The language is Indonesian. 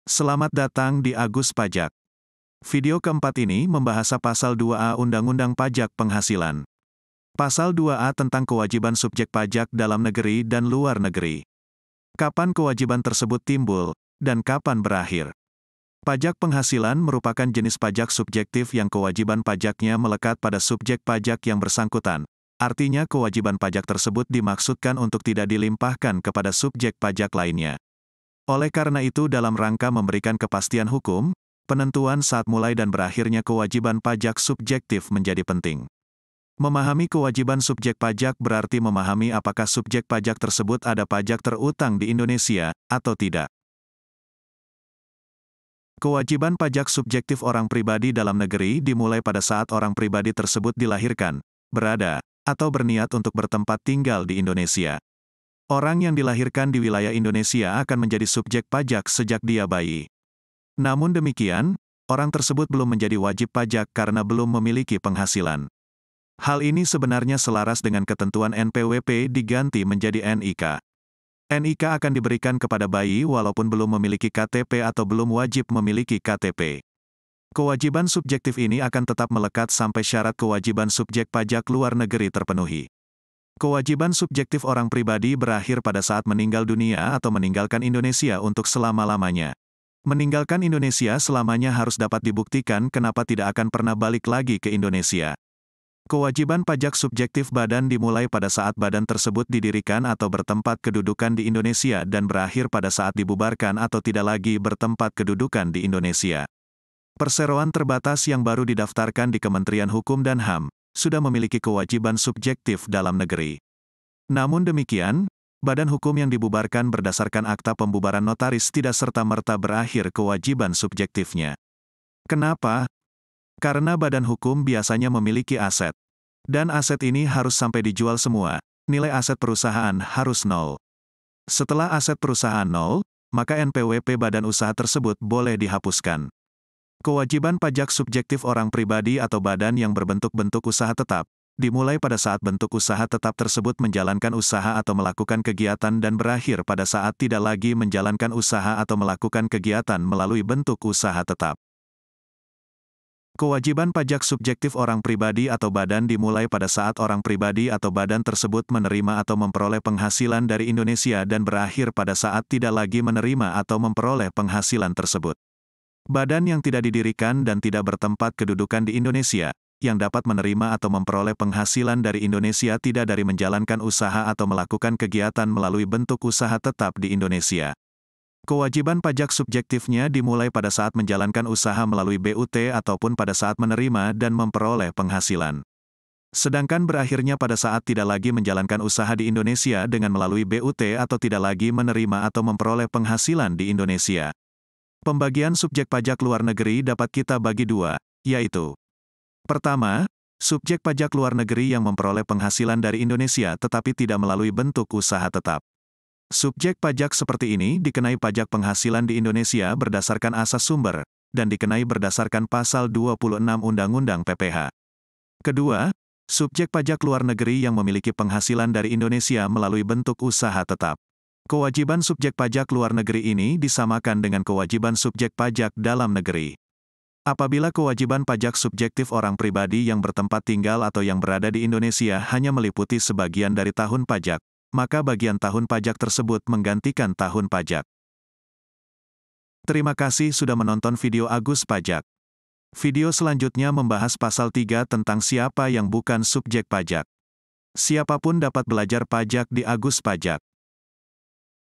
Selamat datang di Agus Pajak. Video keempat ini membahas Pasal 2A Undang-Undang Pajak Penghasilan. Pasal 2A tentang kewajiban subjek pajak dalam negeri dan luar negeri. Kapan kewajiban tersebut timbul, dan kapan berakhir? Pajak penghasilan merupakan jenis pajak subjektif yang kewajiban pajaknya melekat pada subjek pajak yang bersangkutan. Artinya kewajiban pajak tersebut dimaksudkan untuk tidak dilimpahkan kepada subjek pajak lainnya. Oleh karena itu dalam rangka memberikan kepastian hukum, penentuan saat mulai dan berakhirnya kewajiban pajak subjektif menjadi penting. Memahami kewajiban subjek pajak berarti memahami apakah subjek pajak tersebut ada pajak terutang di Indonesia, atau tidak. Kewajiban pajak subjektif orang pribadi dalam negeri dimulai pada saat orang pribadi tersebut dilahirkan, berada, atau berniat untuk bertempat tinggal di Indonesia. Orang yang dilahirkan di wilayah Indonesia akan menjadi subjek pajak sejak dia bayi. Namun demikian, orang tersebut belum menjadi wajib pajak karena belum memiliki penghasilan. Hal ini sebenarnya selaras dengan ketentuan NPWP diganti menjadi NIK. NIK akan diberikan kepada bayi walaupun belum memiliki KTP atau belum wajib memiliki KTP. Kewajiban subjektif ini akan tetap melekat sampai syarat kewajiban subjek pajak luar negeri terpenuhi. Kewajiban subjektif orang pribadi berakhir pada saat meninggal dunia atau meninggalkan Indonesia untuk selama-lamanya. Meninggalkan Indonesia selamanya harus dapat dibuktikan kenapa tidak akan pernah balik lagi ke Indonesia. Kewajiban pajak subjektif badan dimulai pada saat badan tersebut didirikan atau bertempat kedudukan di Indonesia dan berakhir pada saat dibubarkan atau tidak lagi bertempat kedudukan di Indonesia. Perseroan terbatas yang baru didaftarkan di Kementerian Hukum dan HAM sudah memiliki kewajiban subjektif dalam negeri. Namun demikian, badan hukum yang dibubarkan berdasarkan akta pembubaran notaris tidak serta-merta berakhir kewajiban subjektifnya. Kenapa? Karena badan hukum biasanya memiliki aset. Dan aset ini harus sampai dijual semua, nilai aset perusahaan harus nol. Setelah aset perusahaan nol, maka NPWP badan usaha tersebut boleh dihapuskan. Kewajiban pajak subjektif orang pribadi atau badan yang berbentuk-bentuk usaha tetap, dimulai pada saat bentuk usaha tetap tersebut menjalankan usaha atau melakukan kegiatan dan berakhir pada saat tidak lagi menjalankan usaha atau melakukan kegiatan melalui bentuk usaha tetap. Kewajiban pajak subjektif orang pribadi atau badan dimulai pada saat orang pribadi atau badan tersebut menerima atau memperoleh penghasilan dari Indonesia dan berakhir pada saat tidak lagi menerima atau memperoleh penghasilan tersebut. Badan yang tidak didirikan dan tidak bertempat kedudukan di Indonesia, yang dapat menerima atau memperoleh penghasilan dari Indonesia tidak dari menjalankan usaha atau melakukan kegiatan melalui bentuk usaha tetap di Indonesia. Kewajiban pajak subjektifnya dimulai pada saat menjalankan usaha melalui BUT ataupun pada saat menerima dan memperoleh penghasilan. Sedangkan berakhirnya pada saat tidak lagi menjalankan usaha di Indonesia dengan melalui BUT atau tidak lagi menerima atau memperoleh penghasilan di Indonesia. Pembagian subjek pajak luar negeri dapat kita bagi dua, yaitu: pertama, subjek pajak luar negeri yang memperoleh penghasilan dari Indonesia tetapi tidak melalui bentuk usaha tetap. Subjek pajak seperti ini dikenai pajak penghasilan di Indonesia berdasarkan asas sumber, dan dikenai berdasarkan Pasal 26 Undang-Undang PPH. Kedua, subjek pajak luar negeri yang memiliki penghasilan dari Indonesia melalui bentuk usaha tetap. Kewajiban subjek pajak luar negeri ini disamakan dengan kewajiban subjek pajak dalam negeri. Apabila kewajiban pajak subjektif orang pribadi yang bertempat tinggal atau yang berada di Indonesia hanya meliputi sebagian dari tahun pajak, maka bagian tahun pajak tersebut menggantikan tahun pajak. Terima kasih sudah menonton video Agus Pajak. Video selanjutnya membahas Pasal 3 tentang siapa yang bukan subjek pajak. Siapapun dapat belajar pajak di Agus Pajak.